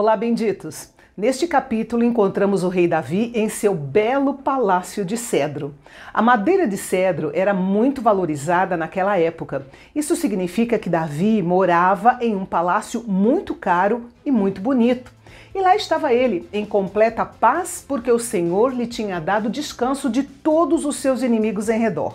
Olá, benditos! Neste capítulo encontramos o rei Davi em seu belo palácio de cedro. A madeira de cedro era muito valorizada naquela época. Isso significa que Davi morava em um palácio muito caro e muito bonito. E lá estava ele, em completa paz, porque o Senhor lhe tinha dado descanso de todos os seus inimigos em redor.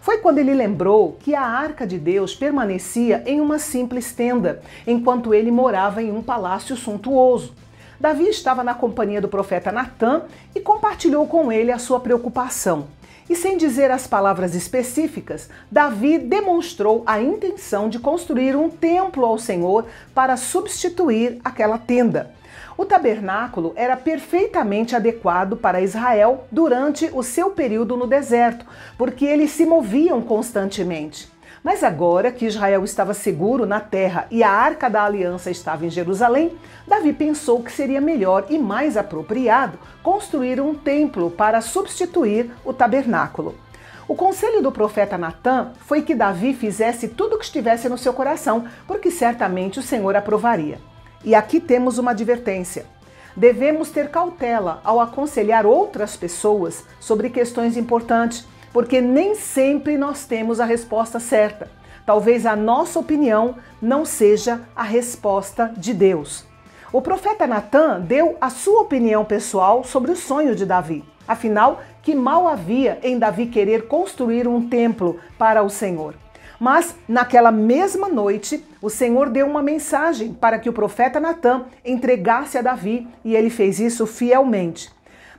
Foi quando ele lembrou que a arca de Deus permanecia em uma simples tenda, enquanto ele morava em um palácio suntuoso. Davi estava na companhia do profeta Natã e compartilhou com ele a sua preocupação. E sem dizer as palavras específicas, Davi demonstrou a intenção de construir um templo ao Senhor para substituir aquela tenda. O tabernáculo era perfeitamente adequado para Israel durante o seu período no deserto, porque eles se moviam constantemente. Mas agora que Israel estava seguro na terra e a Arca da Aliança estava em Jerusalém, Davi pensou que seria melhor e mais apropriado construir um templo para substituir o tabernáculo. O conselho do profeta Natã foi que Davi fizesse tudo o que estivesse no seu coração, porque certamente o Senhor aprovaria. E aqui temos uma advertência. Devemos ter cautela ao aconselhar outras pessoas sobre questões importantes, porque nem sempre nós temos a resposta certa. Talvez a nossa opinião não seja a resposta de Deus. O profeta Natã deu a sua opinião pessoal sobre o sonho de Davi. Afinal, que mal havia em Davi querer construir um templo para o Senhor? Mas, naquela mesma noite, o Senhor deu uma mensagem para que o profeta Natã entregasse a Davi, e ele fez isso fielmente.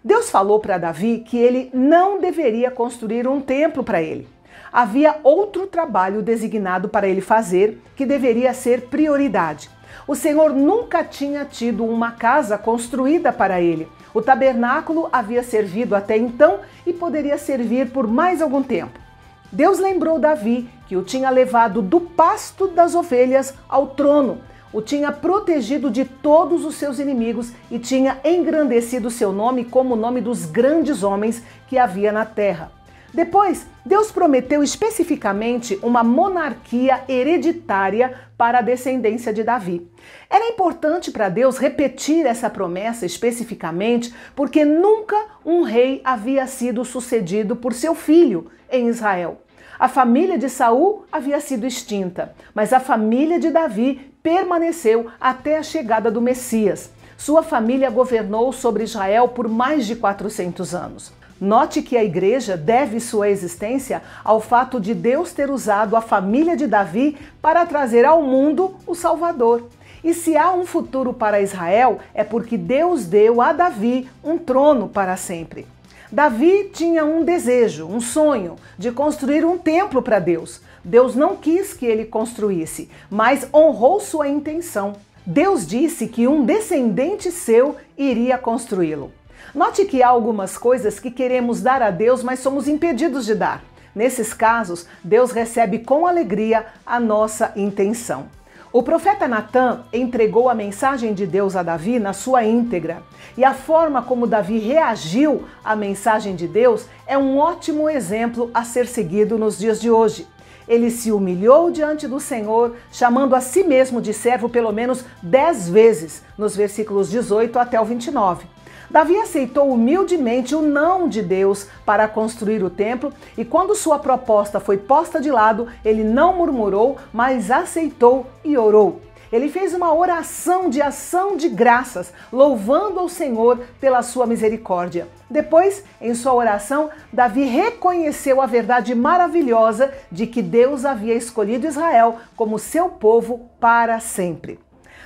Deus falou para Davi que ele não deveria construir um templo para ele. Havia outro trabalho designado para ele fazer, que deveria ser prioridade. O Senhor nunca tinha tido uma casa construída para ele. O tabernáculo havia servido até então e poderia servir por mais algum tempo. Deus lembrou Davi que o tinha levado do pasto das ovelhas ao trono, o tinha protegido de todos os seus inimigos e tinha engrandecido seu nome como o nome dos grandes homens que havia na terra. Depois, Deus prometeu especificamente uma monarquia hereditária para a descendência de Davi. Era importante para Deus repetir essa promessa especificamente porque nunca um rei havia sido sucedido por seu filho em Israel. A família de Saul havia sido extinta, mas a família de Davi permaneceu até a chegada do Messias. Sua família governou sobre Israel por mais de 400 anos. Note que a igreja deve sua existência ao fato de Deus ter usado a família de Davi para trazer ao mundo o Salvador. E se há um futuro para Israel, é porque Deus deu a Davi um trono para sempre. Davi tinha um desejo, um sonho de construir um templo para Deus. Deus não quis que ele construísse, mas honrou sua intenção. Deus disse que um descendente seu iria construí-lo. Note que há algumas coisas que queremos dar a Deus, mas somos impedidos de dar. Nesses casos, Deus recebe com alegria a nossa intenção. O profeta Natã entregou a mensagem de Deus a Davi na sua íntegra. E a forma como Davi reagiu à mensagem de Deus é um ótimo exemplo a ser seguido nos dias de hoje. Ele se humilhou diante do Senhor, chamando a si mesmo de servo pelo menos 10 vezes, nos versículos 18 até o 29. Davi aceitou humildemente o não de Deus para construir o templo e quando sua proposta foi posta de lado, ele não murmurou, mas aceitou e orou. Ele fez uma oração de ação de graças, louvando ao Senhor pela sua misericórdia. Depois, em sua oração, Davi reconheceu a verdade maravilhosa de que Deus havia escolhido Israel como seu povo para sempre.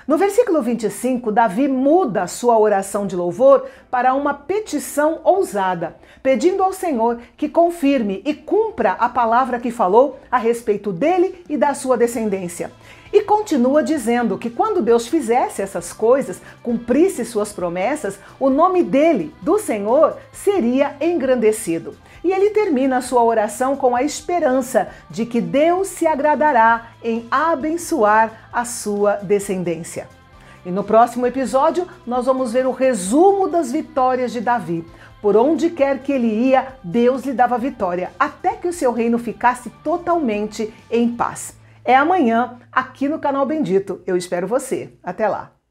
No versículo 25, Davi muda sua oração de louvor para uma petição ousada, pedindo ao Senhor que confirme e cumpra a palavra que falou a respeito dele e da sua descendência. E continua dizendo que quando Deus fizesse essas coisas, cumprisse suas promessas, o nome dele, do Senhor, seria engrandecido. E ele termina a sua oração com a esperança de que Deus se agradará em abençoar a sua descendência. E no próximo episódio, nós vamos ver o resumo das vitórias de Davi. Por onde quer que ele ia, Deus lhe dava vitória, até que o seu reino ficasse totalmente em paz. É amanhã, aqui no Canal Bendito. Eu espero você. Até lá!